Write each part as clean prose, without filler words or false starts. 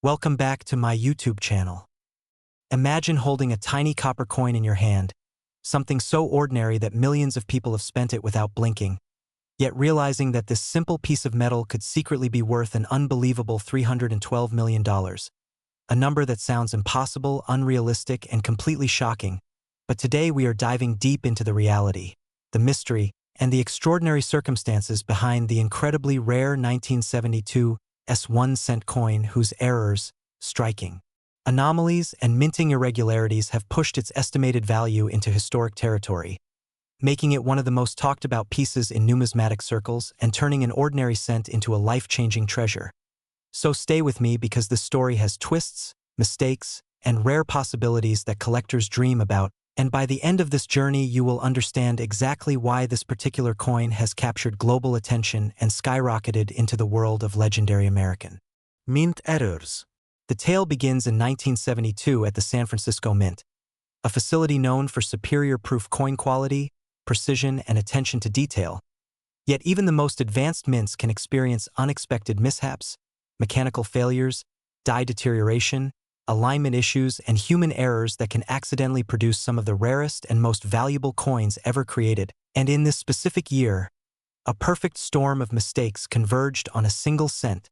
Welcome back to my YouTube channel. Imagine holding a tiny copper coin in your hand, something so ordinary that millions of people have spent it without blinking, yet realizing that this simple piece of metal could secretly be worth an unbelievable $312 million. A number that sounds impossible, unrealistic, and completely shocking. But today we are diving deep into the reality, the mystery, and the extraordinary circumstances behind the incredibly rare 1972 1-cent coin whose errors, striking anomalies, and minting irregularities have pushed its estimated value into historic territory, making it one of the most talked about pieces in numismatic circles and turning an ordinary cent into a life-changing treasure. So stay with me because this story has twists, mistakes, and rare possibilities that collectors dream about, and by the end of this journey you will understand exactly why this particular coin has captured global attention and skyrocketed into the world of legendary American mint errors. The tale begins in 1972 at the San Francisco Mint, a facility known for superior proof coin quality, precision, and attention to detail. Yet even the most advanced mints can experience unexpected mishaps, mechanical failures, die deterioration, alignment issues, and human errors that can accidentally produce some of the rarest and most valuable coins ever created. And in this specific year, a perfect storm of mistakes converged on a single cent,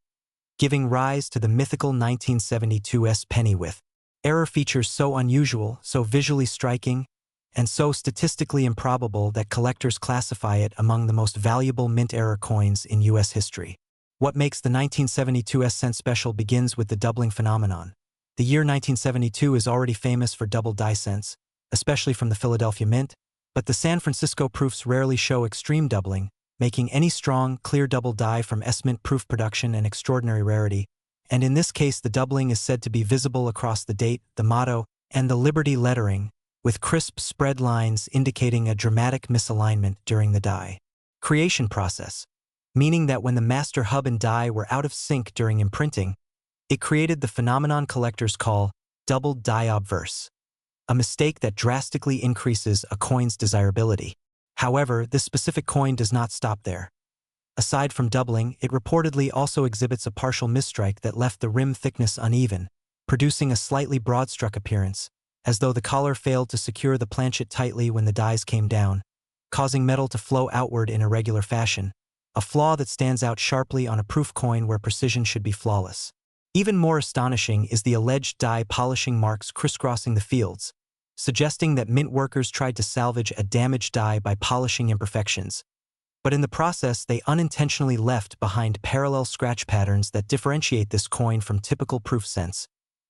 giving rise to the mythical 1972 penny with error features so unusual, so visually striking, and so statistically improbable that collectors classify it among the most valuable mint error coins in U.S. history. What makes the 1972 cent special begins with the doubling phenomenon. The year 1972 is already famous for double die cents, especially from the Philadelphia Mint, but the San Francisco proofs rarely show extreme doubling, making any strong, clear double die from S-mint proof production an extraordinary rarity, and in this case the doubling is said to be visible across the date, the motto, and the Liberty lettering, with crisp spread lines indicating a dramatic misalignment during the die creation process, meaning that when the master hub and die were out of sync during imprinting, it created the phenomenon collectors call double die obverse, a mistake that drastically increases a coin's desirability. However, this specific coin does not stop there. Aside from doubling, it reportedly also exhibits a partial misstrike that left the rim thickness uneven, producing a slightly broad-struck appearance, as though the collar failed to secure the planchet tightly when the dies came down, causing metal to flow outward in irregular fashion, a flaw that stands out sharply on a proof coin where precision should be flawless. Even more astonishing is the alleged die polishing marks crisscrossing the fields, suggesting that mint workers tried to salvage a damaged die by polishing imperfections. But in the process, they unintentionally left behind parallel scratch patterns that differentiate this coin from typical proof cents,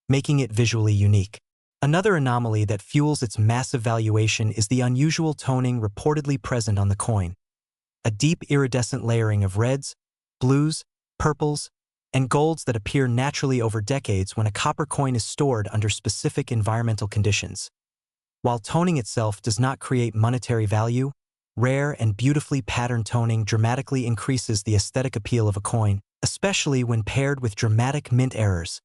making it visually unique. Another anomaly that fuels its massive valuation is the unusual toning reportedly present on the coin. A deep iridescent layering of reds, blues, purples, and golds that appear naturally over decades when a copper coin is stored under specific environmental conditions. While toning itself does not create monetary value, rare and beautifully patterned toning dramatically increases the aesthetic appeal of a coin, especially when paired with dramatic mint errors,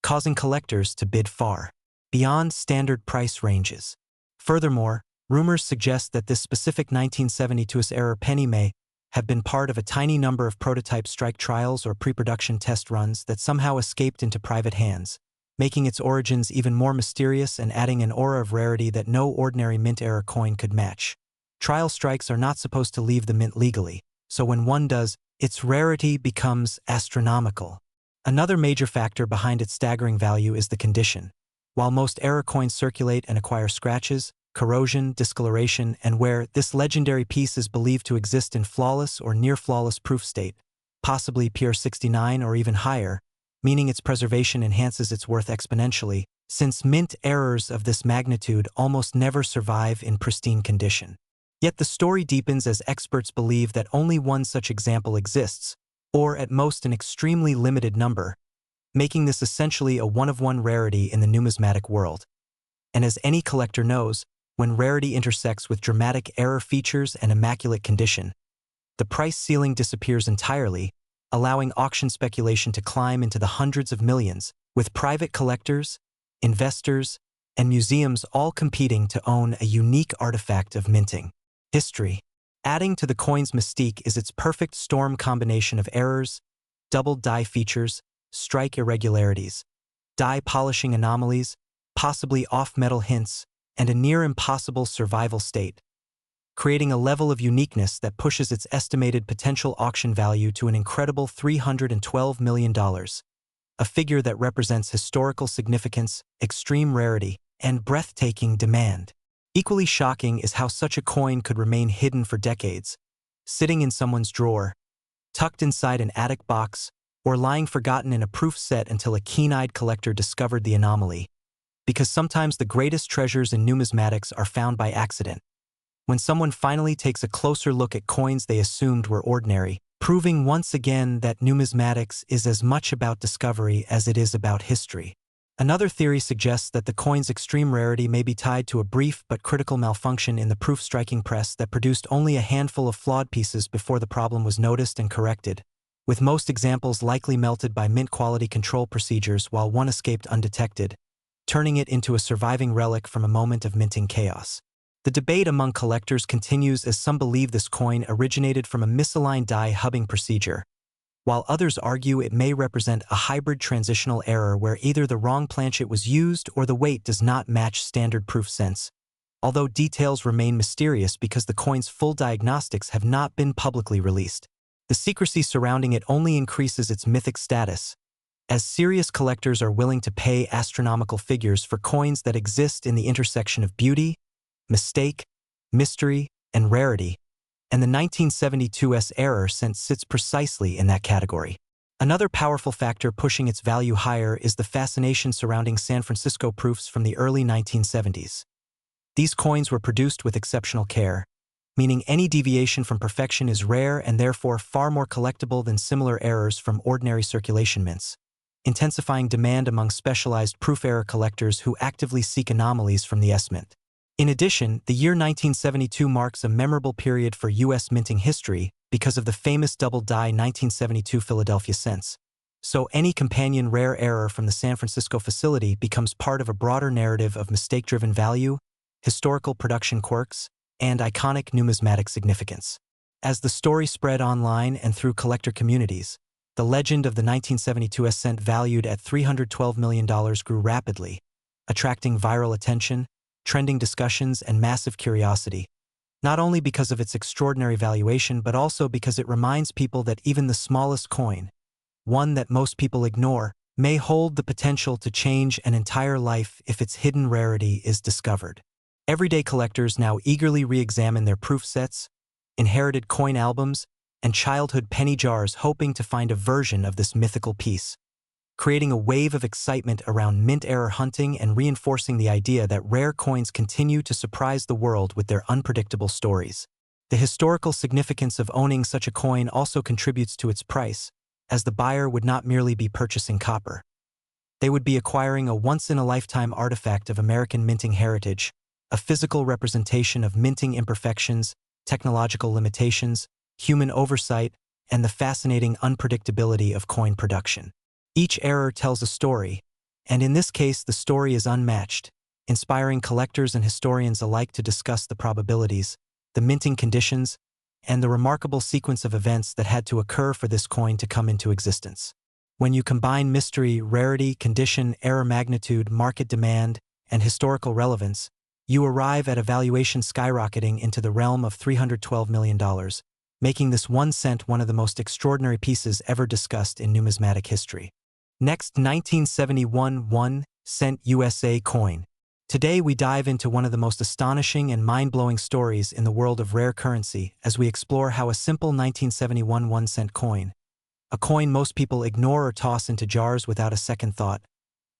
causing collectors to bid far beyond standard price ranges. Furthermore, rumors suggest that this specific 1972 error penny may have been part of a tiny number of prototype strike trials or pre-production test runs that somehow escaped into private hands, making its origins even more mysterious and adding an aura of rarity that no ordinary mint error coin could match. Trial strikes are not supposed to leave the mint legally, so when one does, its rarity becomes astronomical. Another major factor behind its staggering value is the condition. While most error coins circulate and acquire scratches, corrosion, discoloration, and wear, this legendary piece is believed to exist in flawless or near-flawless proof state, possibly pure 69 or even higher, meaning its preservation enhances its worth exponentially, since mint errors of this magnitude almost never survive in pristine condition. Yet the story deepens as experts believe that only one such example exists, or at most an extremely limited number, making this essentially a one-of-one rarity in the numismatic world. And as any collector knows, when rarity intersects with dramatic error features and immaculate condition, the price ceiling disappears entirely, allowing auction speculation to climb into the hundreds of millions, with private collectors, investors, and museums all competing to own a unique artifact of minting history. Adding to the coin's mystique is its perfect storm combination of errors, double die features, strike irregularities, dye polishing anomalies, possibly off-metal hints, and a near-impossible survival state, creating a level of uniqueness that pushes its estimated potential auction value to an incredible $312 million, a figure that represents historical significance, extreme rarity, and breathtaking demand. Equally shocking is how such a coin could remain hidden for decades, sitting in someone's drawer, tucked inside an attic box, or lying forgotten in a proof set until a keen-eyed collector discovered the anomaly. Because sometimes the greatest treasures in numismatics are found by accident, when someone finally takes a closer look at coins they assumed were ordinary, proving once again that numismatics is as much about discovery as it is about history. Another theory suggests that the coin's extreme rarity may be tied to a brief but critical malfunction in the proof-striking press that produced only a handful of flawed pieces before the problem was noticed and corrected, with most examples likely melted by mint-quality control procedures while one escaped undetected, turning it into a surviving relic from a moment of minting chaos. The debate among collectors continues as some believe this coin originated from a misaligned die hubbing procedure, while others argue it may represent a hybrid transitional error where either the wrong planchet was used or the weight does not match standard proof sense, although details remain mysterious because the coin's full diagnostics have not been publicly released. The secrecy surrounding it only increases its mythic status, as serious collectors are willing to pay astronomical figures for coins that exist in the intersection of beauty, mistake, mystery, and rarity, and the 1972's error sense sits precisely in that category. Another powerful factor pushing its value higher is the fascination surrounding San Francisco proofs from the early 1970s. These coins were produced with exceptional care, meaning any deviation from perfection is rare and therefore far more collectible than similar errors from ordinary circulation mints, intensifying demand among specialized proof error collectors who actively seek anomalies from the S-mint. In addition, the year 1972 marks a memorable period for U.S. minting history because of the famous double-die 1972 Philadelphia cents. So any companion rare error from the San Francisco facility becomes part of a broader narrative of mistake-driven value, historical production quirks, and iconic numismatic significance. As the story spread online and through collector communities, the legend of the 1972 cent valued at $312 million grew rapidly, attracting viral attention, trending discussions, and massive curiosity, not only because of its extraordinary valuation but also because it reminds people that even the smallest coin, one that most people ignore, may hold the potential to change an entire life if its hidden rarity is discovered. Everyday collectors now eagerly re-examine their proof sets, inherited coin albums, and childhood penny jars hoping to find a version of this mythical piece, creating a wave of excitement around mint error hunting and reinforcing the idea that rare coins continue to surprise the world with their unpredictable stories. The historical significance of owning such a coin also contributes to its price, as the buyer would not merely be purchasing copper. They would be acquiring a once-in-a-lifetime artifact of American minting heritage, a physical representation of minting imperfections, technological limitations, human oversight, and the fascinating unpredictability of coin production. Each error tells a story, and in this case the story is unmatched, inspiring collectors and historians alike to discuss the probabilities, the minting conditions, and the remarkable sequence of events that had to occur for this coin to come into existence. When you combine mystery, rarity, condition, error magnitude, market demand, and historical relevance, you arrive at a valuation skyrocketing into the realm of $312 million, making this 1 cent one of the most extraordinary pieces ever discussed in numismatic history. Next, 1971 1 cent USA coin. Today we dive into one of the most astonishing and mind-blowing stories in the world of rare currency as we explore how a simple 1971 1 cent coin, a coin most people ignore or toss into jars without a second thought,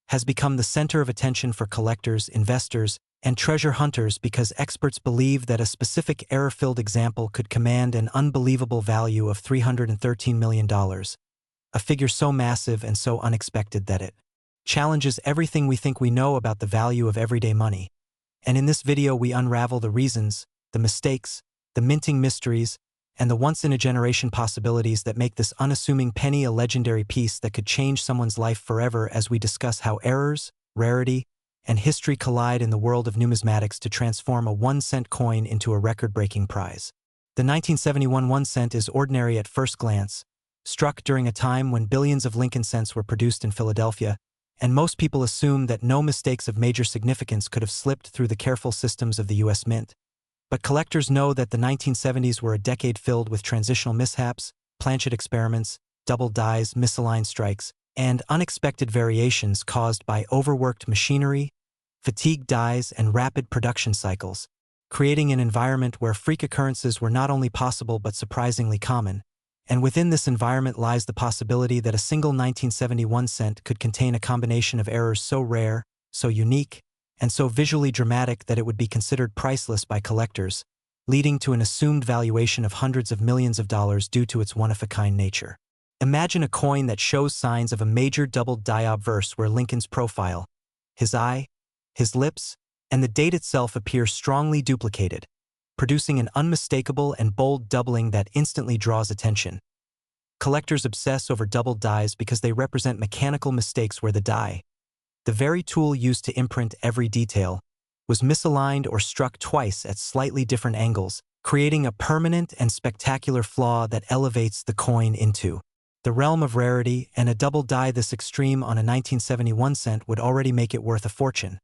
has become the center of attention for collectors, investors, and treasure hunters because experts believe that a specific error-filled example could command an unbelievable value of $313 million. A figure so massive and so unexpected that it challenges everything we think we know about the value of everyday money. And in this video we unravel the reasons, the mistakes, the minting mysteries, and the once-in-a-generation possibilities that make this unassuming penny a legendary piece that could change someone's life forever as we discuss how errors, rarity, and history collide in the world of numismatics to transform a 1 cent coin into a record-breaking prize. The 1971 1 cent is ordinary at first glance, struck during a time when billions of Lincoln cents were produced in Philadelphia, and most people assume that no mistakes of major significance could have slipped through the careful systems of the U.S. Mint. But collectors know that the 1970s were a decade filled with transitional mishaps, planchet experiments, double dies, misaligned strikes, and unexpected variations caused by overworked machinery, fatigued dies, and rapid production cycles, creating an environment where freak occurrences were not only possible but surprisingly common. And within this environment lies the possibility that a single 1971 cent could contain a combination of errors so rare, so unique, and so visually dramatic that it would be considered priceless by collectors, leading to an assumed valuation of hundreds of millions of dollars due to its one-of-a-kind nature. Imagine a coin that shows signs of a major double-die obverse where Lincoln's profile, his eye, his lips, and the date itself appear strongly duplicated, producing an unmistakable and bold doubling that instantly draws attention. Collectors obsess over double dies because they represent mechanical mistakes where the die, the very tool used to imprint every detail, was misaligned or struck twice at slightly different angles, creating a permanent and spectacular flaw that elevates the coin into the realm of rarity, and a double die this extreme on a 1971 cent would already make it worth a fortune.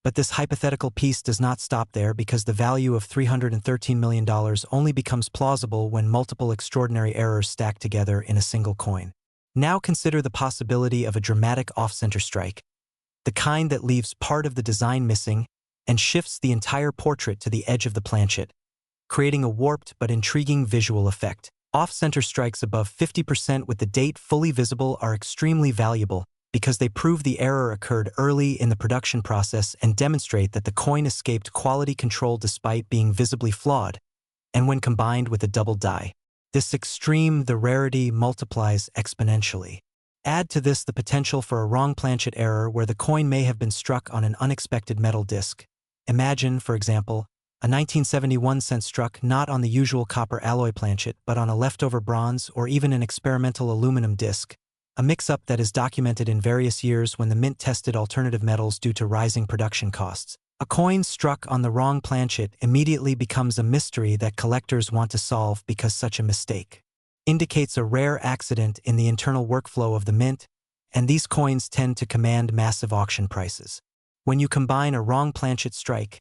But this hypothetical piece does not stop there, because the value of $313 million only becomes plausible when multiple extraordinary errors stack together in a single coin. Now consider the possibility of a dramatic off-center strike, the kind that leaves part of the design missing and shifts the entire portrait to the edge of the planchet, creating a warped but intriguing visual effect. Off-center strikes above 50% with the date fully visible are extremely valuable because they prove the error occurred early in the production process and demonstrate that the coin escaped quality control despite being visibly flawed. And when combined with a double die, this extreme, the rarity multiplies exponentially. Add to this the potential for a wrong planchet error where the coin may have been struck on an unexpected metal disc. Imagine, for example, a 1971 cent struck not on the usual copper alloy planchet but on a leftover bronze or even an experimental aluminum disc, a mix-up that is documented in various years when the Mint tested alternative metals due to rising production costs. A coin struck on the wrong planchet immediately becomes a mystery that collectors want to solve, because such a mistake indicates a rare accident in the internal workflow of the Mint, and these coins tend to command massive auction prices. When you combine a wrong planchet strike,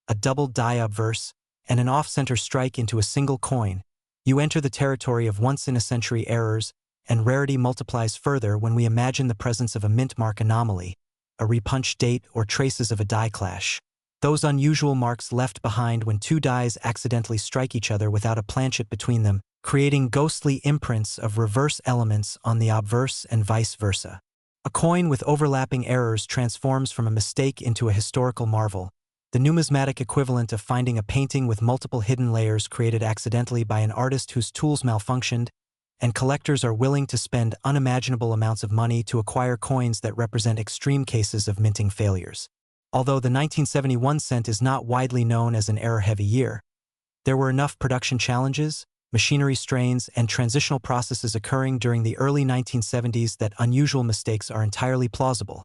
a double die obverse, and an off-center strike into a single coin, you enter the territory of once-in-a-century errors, and rarity multiplies further when we imagine the presence of a mint mark anomaly, a repunched date, or traces of a die clash. Those unusual marks left behind when two dies accidentally strike each other without a planchet between them, creating ghostly imprints of reverse elements on the obverse and vice versa. A coin with overlapping errors transforms from a mistake into a historical marvel, the numismatic equivalent of finding a painting with multiple hidden layers created accidentally by an artist whose tools malfunctioned, and collectors are willing to spend unimaginable amounts of money to acquire coins that represent extreme cases of minting failures. Although the 1971 cent is not widely known as an error-heavy year, there were enough production challenges, machinery strains, and transitional processes occurring during the early 1970s that unusual mistakes are entirely plausible,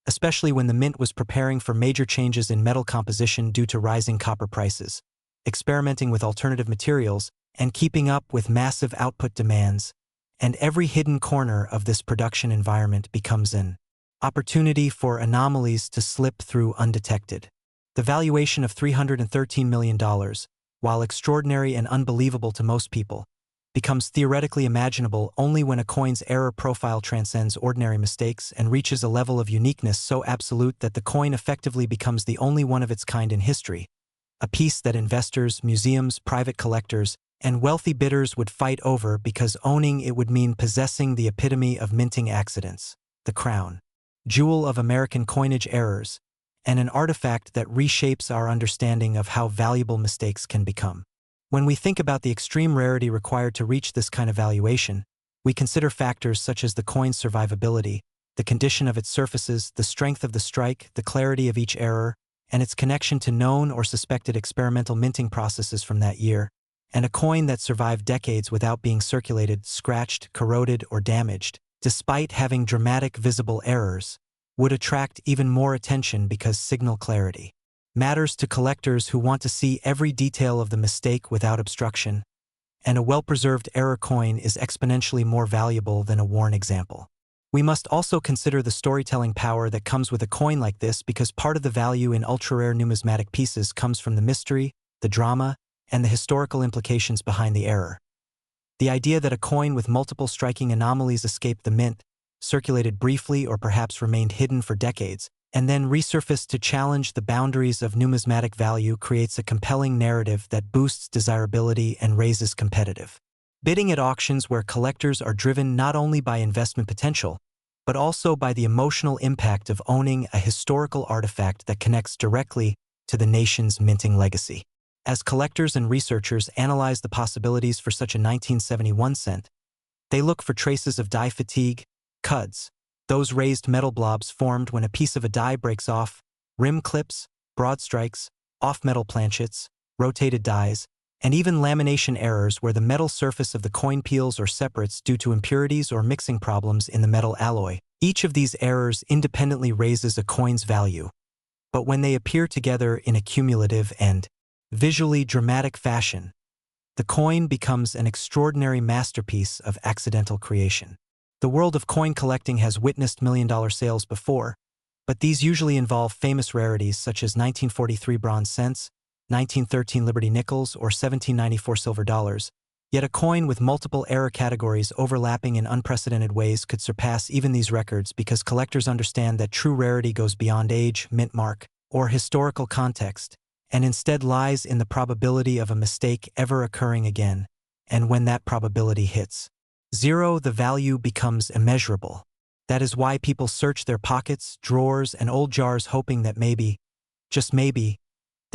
especially when the Mint was preparing for major changes in metal composition due to rising copper prices, experimenting with alternative materials, and keeping up with massive output demands, and every hidden corner of this production environment becomes an opportunity for anomalies to slip through undetected. The valuation of $313 million, while extraordinary and unbelievable to most people, becomes theoretically imaginable only when a coin's error profile transcends ordinary mistakes and reaches a level of uniqueness so absolute that the coin effectively becomes the only one of its kind in history, a piece that investors, museums, private collectors, and wealthy bidders would fight over because owning it would mean possessing the epitome of minting accidents, the crown jewel of American coinage errors, and an artifact that reshapes our understanding of how valuable mistakes can become. When we think about the extreme rarity required to reach this kind of valuation, we consider factors such as the coin's survivability, the condition of its surfaces, the strength of the strike, the clarity of each error, and its connection to known or suspected experimental minting processes from that year. And a coin that survived decades without being circulated, scratched, corroded, or damaged, despite having dramatic visible errors, would attract even more attention because signal clarity matters to collectors who want to see every detail of the mistake without obstruction, and a well-preserved error coin is exponentially more valuable than a worn example. We must also consider the storytelling power that comes with a coin like this, because part of the value in ultra-rare numismatic pieces comes from the mystery, the drama, and the historical implications behind the error. The idea that a coin with multiple striking anomalies escaped the mint, circulated briefly or perhaps remained hidden for decades, and then resurfaced to challenge the boundaries of numismatic value creates a compelling narrative that boosts desirability and raises competitive bidding at auctions, where collectors are driven not only by investment potential, but also by the emotional impact of owning a historical artifact that connects directly to the nation's minting legacy. As collectors and researchers analyze the possibilities for such a 1971 cent, they look for traces of die fatigue, cuds, those raised metal blobs formed when a piece of a die breaks off, rim clips, broad strikes, off-metal planchets, rotated dies, and even lamination errors where the metal surface of the coin peels or separates due to impurities or mixing problems in the metal alloy. Each of these errors independently raises a coin's value, but when they appear together in a cumulative and visually dramatic fashion, the coin becomes an extraordinary masterpiece of accidental creation. The world of coin collecting has witnessed million-dollar sales before, but these usually involve famous rarities such as 1943 bronze cents, 1913 Liberty nickels, or 1794 silver dollars, yet a coin with multiple error categories overlapping in unprecedented ways could surpass even these records, because collectors understand that true rarity goes beyond age, mint mark, or historical context, and instead lies in the probability of a mistake ever occurring again, and when that probability hits zero, the value becomes immeasurable. That is why people search their pockets, drawers, and old jars hoping that maybe, just maybe,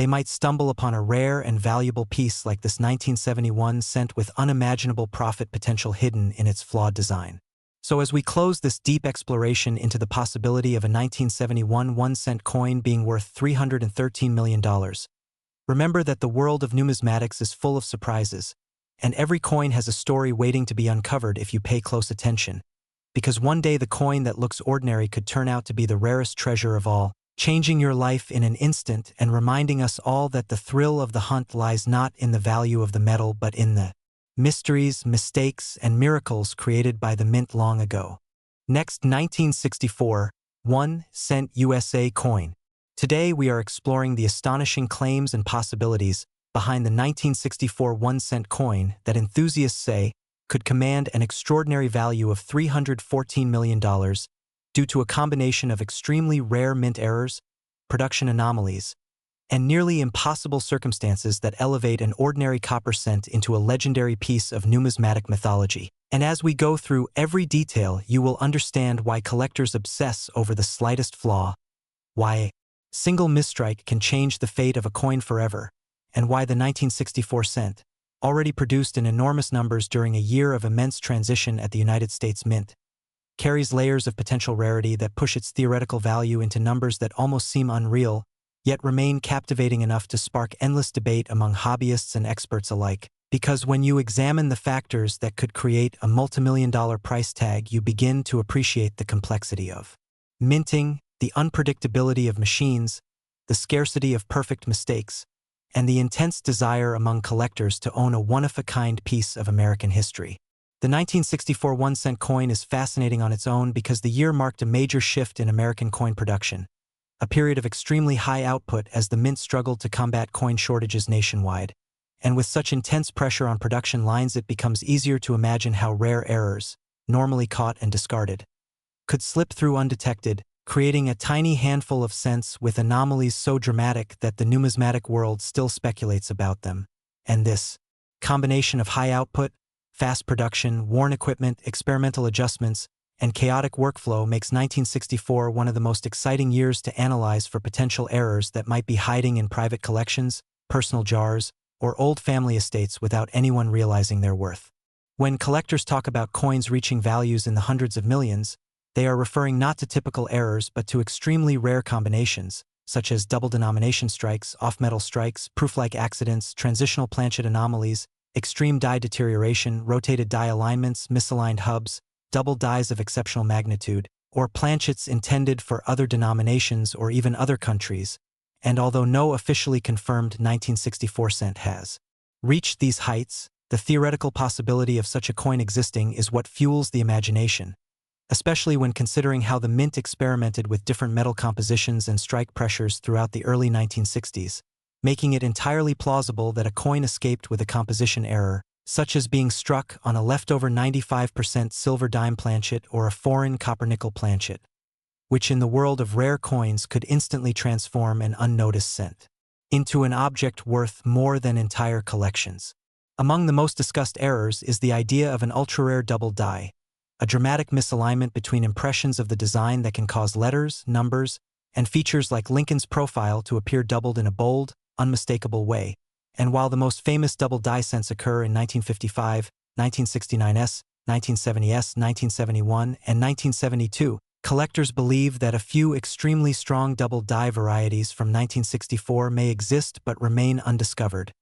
they might stumble upon a rare and valuable piece like this 1971 cent with unimaginable profit potential hidden in its flawed design. So as we close this deep exploration into the possibility of a 1971 1-cent coin being worth $313 million, remember that the world of numismatics is full of surprises, and every coin has a story waiting to be uncovered if you pay close attention, because one day the coin that looks ordinary could turn out to be the rarest treasure of all, changing your life in an instant and reminding us all that the thrill of the hunt lies not in the value of the metal but in the mysteries, mistakes, and miracles created by the mint long ago. Next, 1964 1-cent USA coin. Today we are exploring the astonishing claims and possibilities behind the 1964 1-cent coin that enthusiasts say could command an extraordinary value of $314 million due to a combination of extremely rare mint errors, production anomalies, and nearly impossible circumstances that elevate an ordinary copper cent into a legendary piece of numismatic mythology. And as we go through every detail, you will understand why collectors obsess over the slightest flaw, why a single misstrike can change the fate of a coin forever, and why the 1964 cent, already produced in enormous numbers during a year of immense transition at the United States Mint, carries layers of potential rarity that push its theoretical value into numbers that almost seem unreal, yet remain captivating enough to spark endless debate among hobbyists and experts alike. Because when you examine the factors that could create a multimillion-dollar price tag, you begin to appreciate the complexity of minting, the unpredictability of machines, the scarcity of perfect mistakes, and the intense desire among collectors to own a one-of-a-kind piece of American history. The 1964 1-cent coin is fascinating on its own because the year marked a major shift in American coin production, a period of extremely high output as the mint struggled to combat coin shortages nationwide. And with such intense pressure on production lines, it becomes easier to imagine how rare errors, normally caught and discarded, could slip through undetected, creating a tiny handful of cents with anomalies so dramatic that the numismatic world still speculates about them. And this combination of high output, fast production, worn equipment, experimental adjustments, and chaotic workflow makes 1964 one of the most exciting years to analyze for potential errors that might be hiding in private collections, personal jars, or old family estates without anyone realizing their worth. When collectors talk about coins reaching values in the hundreds of millions, they are referring not to typical errors but to extremely rare combinations, such as double denomination strikes, off-metal strikes, proof-like accidents, transitional planchet anomalies, extreme die deterioration, rotated die alignments, misaligned hubs, double dies of exceptional magnitude, or planchets intended for other denominations or even other countries, and although no officially confirmed 1964 cent has reached these heights, the theoretical possibility of such a coin existing is what fuels the imagination, especially when considering how the mint experimented with different metal compositions and strike pressures throughout the early 1960s, making it entirely plausible that a coin escaped with a composition error, such as being struck on a leftover 95% silver dime planchet or a foreign copper-nickel planchet, which in the world of rare coins could instantly transform an unnoticed cent into an object worth more than entire collections. Among the most discussed errors is the idea of an ultra-rare double die, a dramatic misalignment between impressions of the design that can cause letters, numbers, and features like Lincoln's profile to appear doubled in a bold, unmistakable way. And while the most famous double die cents occur in 1955, 1969s, 1970s, 1971, and 1972, collectors believe that a few extremely strong double die varieties from 1964 may exist but remain undiscovered,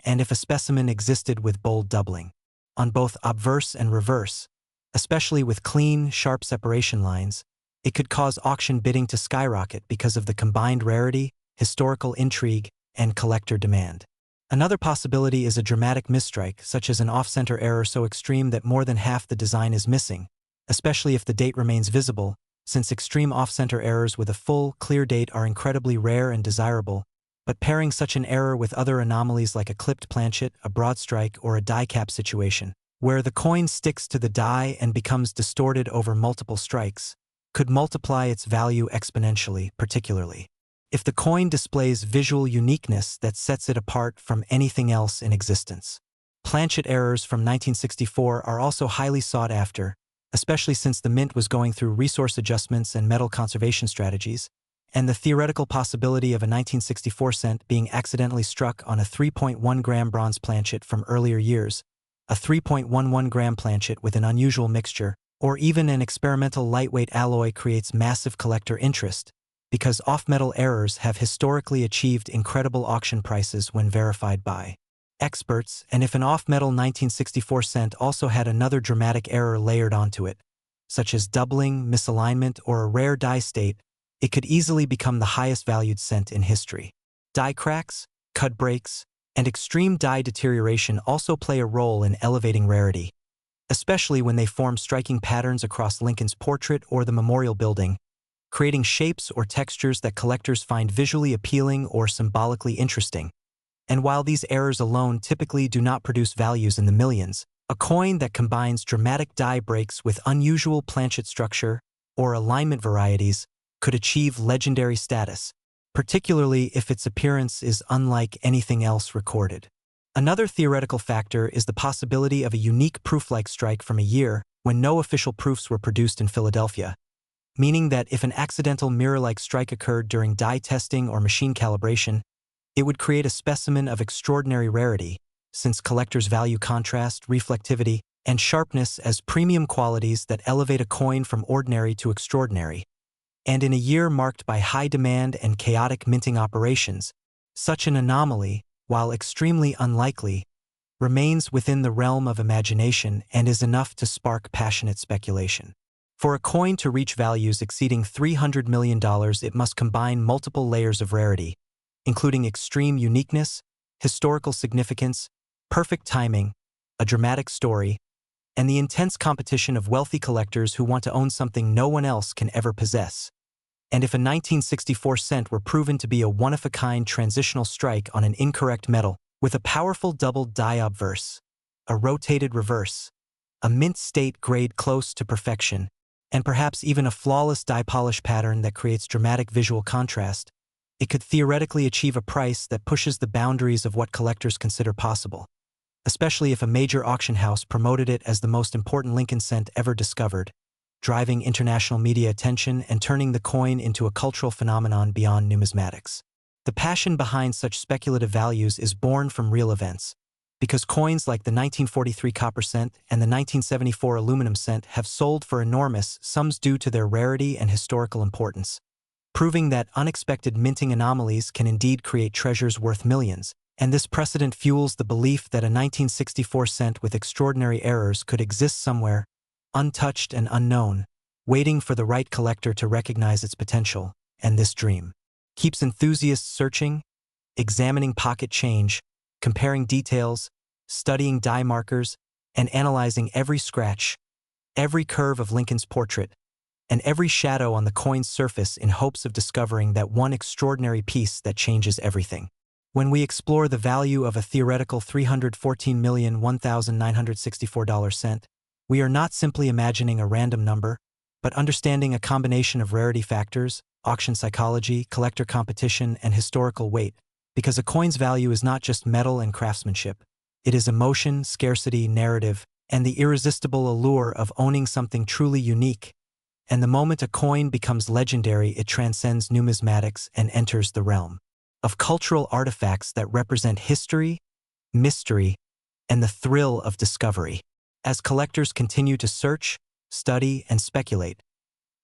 and if a specimen existed with bold doubling on both obverse and reverse, especially with clean, sharp separation lines, it could cause auction bidding to skyrocket because of the combined rarity, historical intrigue, and collector demand. Another possibility is a dramatic misstrike, such as an off-center error so extreme that more than half the design is missing, especially if the date remains visible, since extreme off-center errors with a full, clear date are incredibly rare and desirable, but pairing such an error with other anomalies like a clipped planchet, a broad strike, or a die cap situation, where the coin sticks to the die and becomes distorted over multiple strikes, could multiply its value exponentially, particularly if the coin displays visual uniqueness that sets it apart from anything else in existence. Planchet errors from 1964 are also highly sought after, especially since the mint was going through resource adjustments and metal conservation strategies, and the theoretical possibility of a 1964 cent being accidentally struck on a 3.1 gram bronze planchet from earlier years, a 3.11 gram planchet with an unusual mixture, or even an experimental lightweight alloy creates massive collector interest, because off-metal errors have historically achieved incredible auction prices when verified by experts, and if an off-metal 1964 cent also had another dramatic error layered onto it, such as doubling, misalignment, or a rare die state, it could easily become the highest valued cent in history. Die cracks, cut breaks, and extreme die deterioration also play a role in elevating rarity, especially when they form striking patterns across Lincoln's portrait or the memorial building, creating shapes or textures that collectors find visually appealing or symbolically interesting. And while these errors alone typically do not produce values in the millions, a coin that combines dramatic die breaks with unusual planchet structure or alignment varieties could achieve legendary status, particularly if its appearance is unlike anything else recorded. Another theoretical factor is the possibility of a unique proof-like strike from a year when no official proofs were produced in Philadelphia, meaning that if an accidental mirror-like strike occurred during die testing or machine calibration, it would create a specimen of extraordinary rarity, since collectors value contrast, reflectivity, and sharpness as premium qualities that elevate a coin from ordinary to extraordinary. And in a year marked by high demand and chaotic minting operations, such an anomaly, while extremely unlikely, remains within the realm of imagination and is enough to spark passionate speculation. For a coin to reach values exceeding $300 million, it must combine multiple layers of rarity, including extreme uniqueness, historical significance, perfect timing, a dramatic story, and the intense competition of wealthy collectors who want to own something no one else can ever possess. And if a 1964 cent were proven to be a one-of-a-kind transitional strike on an incorrect metal, with a powerful doubled die obverse, a rotated reverse, a mint state grade close to perfection, and perhaps even a flawless die polish pattern that creates dramatic visual contrast, it could theoretically achieve a price that pushes the boundaries of what collectors consider possible, especially if a major auction house promoted it as the most important Lincoln cent ever discovered, driving international media attention and turning the coin into a cultural phenomenon beyond numismatics. The passion behind such speculative values is born from real events, because coins like the 1943 copper cent and the 1974 aluminum cent have sold for enormous sums due to their rarity and historical importance, proving that unexpected minting anomalies can indeed create treasures worth millions, and this precedent fuels the belief that a 1964 cent with extraordinary errors could exist somewhere, untouched and unknown, waiting for the right collector to recognize its potential, and this dream keeps enthusiasts searching, examining pocket change, comparing details, studying die markers, and analyzing every scratch, every curve of Lincoln's portrait, and every shadow on the coin's surface in hopes of discovering that one extraordinary piece that changes everything. When we explore the value of a theoretical $314,001,964 cent, we are not simply imagining a random number, but understanding a combination of rarity factors, auction psychology, collector competition, and historical weight, because a coin's value is not just metal and craftsmanship. It is emotion, scarcity, narrative, and the irresistible allure of owning something truly unique. And the moment a coin becomes legendary, it transcends numismatics and enters the realm of cultural artifacts that represent history, mystery, and the thrill of discovery. As collectors continue to search, study, and speculate,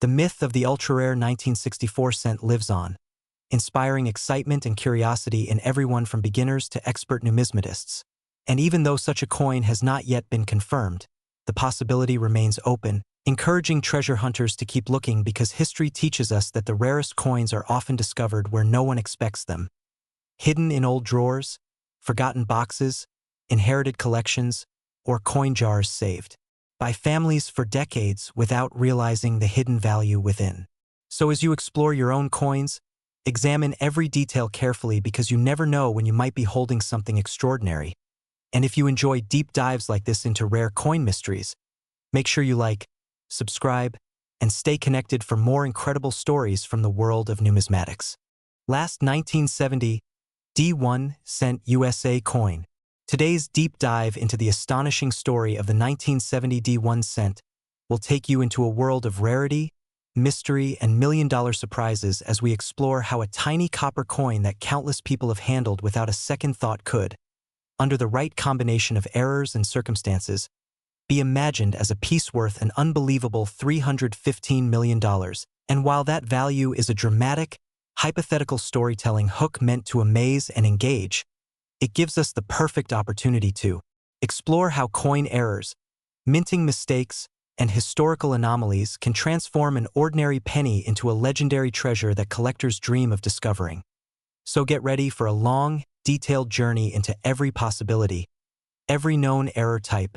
the myth of the ultra-rare 1964 cent lives on, inspiring excitement and curiosity in everyone from beginners to expert numismatists. And even though such a coin has not yet been confirmed, the possibility remains open, encouraging treasure hunters to keep looking because history teaches us that the rarest coins are often discovered where no one expects them. Hidden in old drawers, forgotten boxes, inherited collections, or coin jars saved by families for decades without realizing the hidden value within. So as you explore your own coins, examine every detail carefully because you never know when you might be holding something extraordinary. And if you enjoy deep dives like this into rare coin mysteries, make sure you like, subscribe, and stay connected for more incredible stories from the world of numismatics. Last 1970 D1 cent USA coin. Today's deep dive into the astonishing story of the 1970 D1 cent will take you into a world of rarity, mystery, and million-dollar surprises as we explore how a tiny copper coin that countless people have handled without a second thought could, under the right combination of errors and circumstances, be imagined as a piece worth an unbelievable $315 million. And while that value is a dramatic, hypothetical storytelling hook meant to amaze and engage, it gives us the perfect opportunity to explore how coin errors, minting mistakes, and historical anomalies can transform an ordinary penny into a legendary treasure that collectors dream of discovering. So get ready for a long, detailed journey into every possibility, every known error type,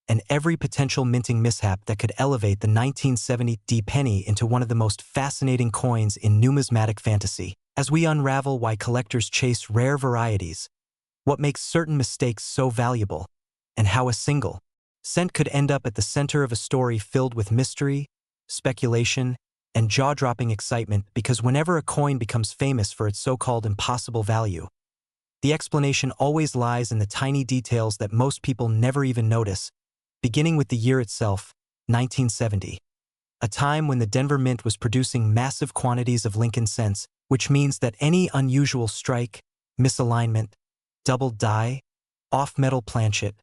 and every potential minting mishap that could elevate the 1970 D penny into one of the most fascinating coins in numismatic fantasy. As we unravel why collectors chase rare varieties, what makes certain mistakes so valuable, and how a single cent could end up at the center of a story filled with mystery, speculation, and jaw-dropping excitement, because whenever a coin becomes famous for its so-called impossible value, the explanation always lies in the tiny details that most people never even notice, beginning with the year itself, 1970. A time when the Denver Mint was producing massive quantities of Lincoln cents, which means that any unusual strike, misalignment, doubled die, off-metal planchet,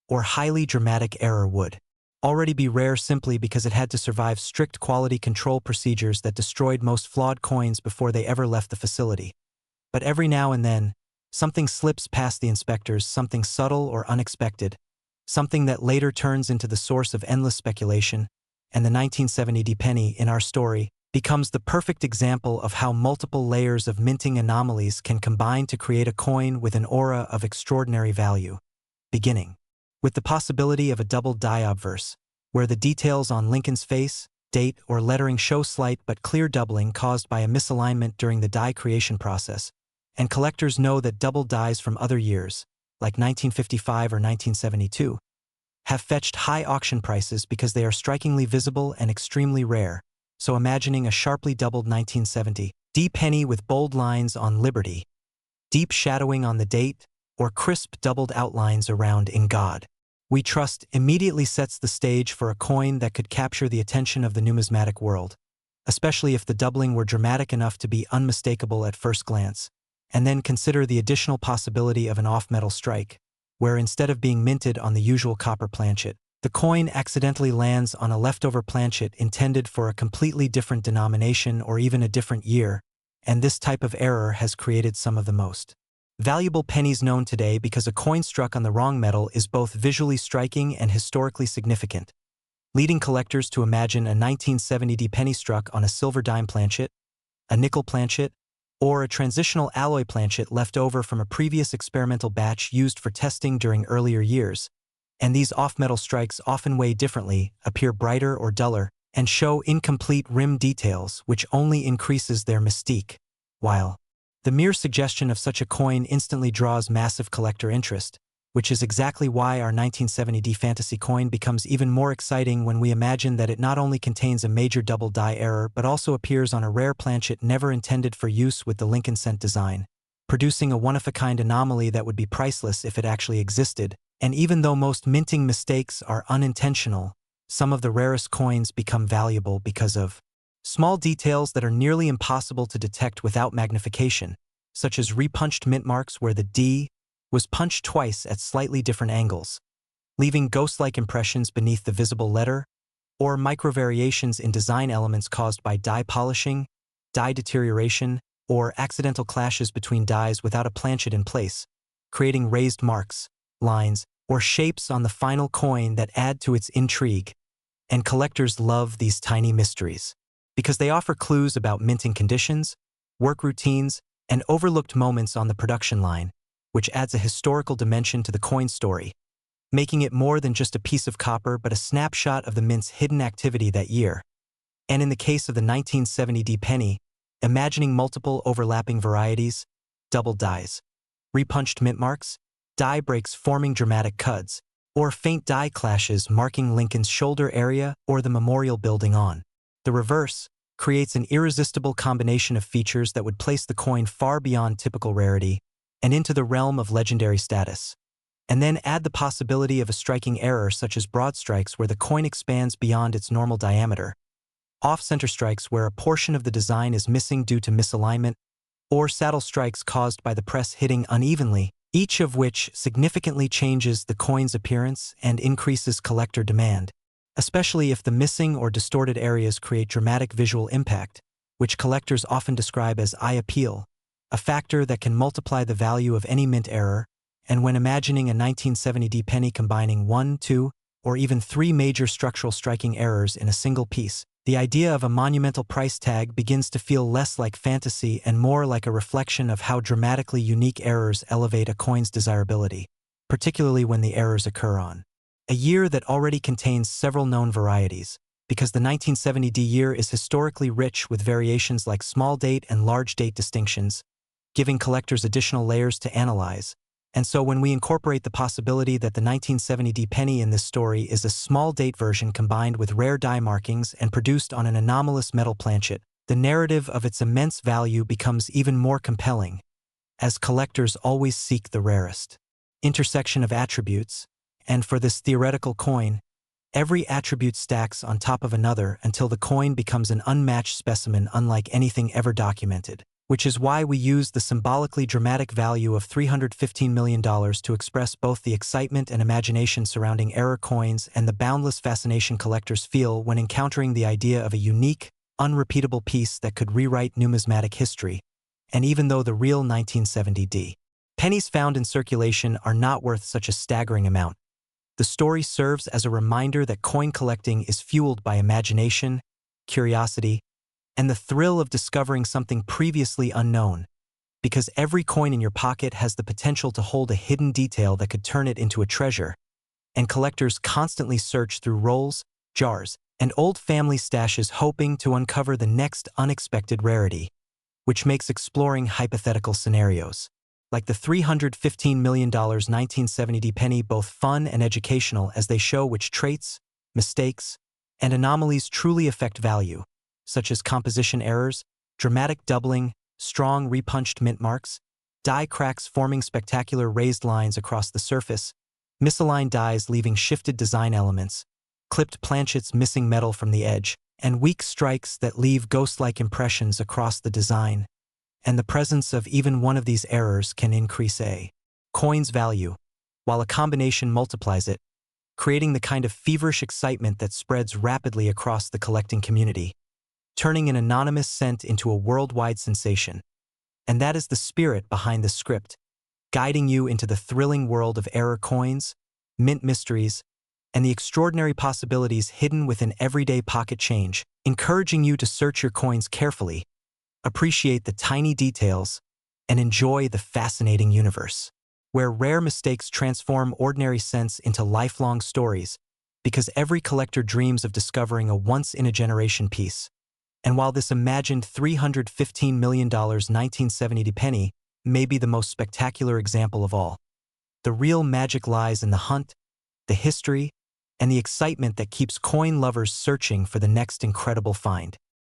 or highly dramatic error would already be rare simply because it had to survive strict quality control procedures that destroyed most flawed coins before they ever left the facility. But every now and then, something slips past the inspectors, something subtle or unexpected, something that later turns into the source of endless speculation, and the 1970 D penny in our story becomes the perfect example of how multiple layers of minting anomalies can combine to create a coin with an aura of extraordinary value. Beginning with the possibility of a double die obverse, where the details on Lincoln's face, date, or lettering show slight but clear doubling caused by a misalignment during the die creation process, and collectors know that double dies from other years, like 1955 or 1972, have fetched high auction prices because they are strikingly visible and extremely rare. So imagining a sharply doubled 1970 D penny with bold lines on Liberty, deep shadowing on the date, or crisp doubled outlines around In God We Trust immediately sets the stage for a coin that could capture the attention of the numismatic world, especially if the doubling were dramatic enough to be unmistakable at first glance. And then consider the additional possibility of an off-metal strike, where instead of being minted on the usual copper planchet, the coin accidentally lands on a leftover planchet intended for a completely different denomination or even a different year, and this type of error has created some of the most valuable pennies known today because a coin struck on the wrong metal is both visually striking and historically significant, leading collectors to imagine a 1970 D penny struck on a silver dime planchet, a nickel planchet, or a transitional alloy planchet left over from a previous experimental batch used for testing during earlier years, and these off-metal strikes often weigh differently, appear brighter or duller, and show incomplete rim details which only increases their mystique. While the mere suggestion of such a coin instantly draws massive collector interest, which is exactly why our 1970D fantasy coin becomes even more exciting when we imagine that it not only contains a major double die error but also appears on a rare planchet never intended for use with the Lincoln cent design, producing a one-of-a-kind anomaly that would be priceless if it actually existed. And even though most minting mistakes are unintentional, some of the rarest coins become valuable because of small details that are nearly impossible to detect without magnification, such as repunched mint marks where the D was punched twice at slightly different angles, leaving ghost-like impressions beneath the visible letter, or micro-variations in design elements caused by die polishing, die deterioration, or accidental clashes between dies without a planchet in place, creating raised marks, lines, or shapes on the final coin that add to its intrigue. And collectors love these tiny mysteries, because they offer clues about minting conditions, work routines, and overlooked moments on the production line, which adds a historical dimension to the coin story, making it more than just a piece of copper but a snapshot of the mint's hidden activity that year. And in the case of the 1970D penny, imagining multiple overlapping varieties, double dies, repunched mint marks, die breaks forming dramatic cuts, or faint die clashes marking Lincoln's shoulder area or the memorial building on the reverse, creates an irresistible combination of features that would place the coin far beyond typical rarity and into the realm of legendary status. And then add the possibility of a striking error such as broad strikes where the coin expands beyond its normal diameter, off-center strikes where a portion of the design is missing due to misalignment, or saddle strikes caused by the press hitting unevenly, each of which significantly changes the coin's appearance and increases collector demand, especially if the missing or distorted areas create dramatic visual impact, which collectors often describe as eye appeal, a factor that can multiply the value of any mint error. And when imagining a 1970D penny combining 1, 2, or even 3 major structural striking errors in a single piece, the idea of a monumental price tag begins to feel less like fantasy and more like a reflection of how dramatically unique errors elevate a coin's desirability, particularly when the errors occur on a year that already contains several known varieties, because the 1970D year is historically rich with variations like small date and large date distinctions, giving collectors additional layers to analyze. And so when we incorporate the possibility that the 1970D penny in this story is a small date version combined with rare die markings and produced on an anomalous metal planchet, the narrative of its immense value becomes even more compelling, as collectors always seek the rarest intersection of attributes, and for this theoretical coin, every attribute stacks on top of another until the coin becomes an unmatched specimen unlike anything ever documented. Which is why we use the symbolically dramatic value of $315 million to express both the excitement and imagination surrounding error coins and the boundless fascination collectors feel when encountering the idea of a unique, unrepeatable piece that could rewrite numismatic history. And even though the real 1970D pennies found in circulation are not worth such a staggering amount, the story serves as a reminder that coin collecting is fueled by imagination, curiosity, and the thrill of discovering something previously unknown, because every coin in your pocket has the potential to hold a hidden detail that could turn it into a treasure, and collectors constantly search through rolls, jars, and old family stashes hoping to uncover the next unexpected rarity, which makes exploring hypothetical scenarios, like the $315 million 1970D penny, both fun and educational as they show which traits, mistakes, and anomalies truly affect value, such as composition errors, dramatic doubling, strong repunched mint marks, die cracks forming spectacular raised lines across the surface, misaligned dies leaving shifted design elements, clipped planchets missing metal from the edge, and weak strikes that leave ghost-like impressions across the design. And the presence of even one of these errors can increase a coin's value, while a combination multiplies it, creating the kind of feverish excitement that spreads rapidly across the collecting community, turning an anonymous cent into a worldwide sensation. And that is the spirit behind the script, guiding you into the thrilling world of error coins, mint mysteries, and the extraordinary possibilities hidden within everyday pocket change, encouraging you to search your coins carefully, appreciate the tiny details, and enjoy the fascinating universe. where rare mistakes transform ordinary cents into lifelong stories, because every collector dreams of discovering a once-in-a-generation piece. And while this imagined $315 million 1970 penny may be the most spectacular example of all, the real magic lies in the hunt, the history, and the excitement that keeps coin lovers searching for the next incredible find.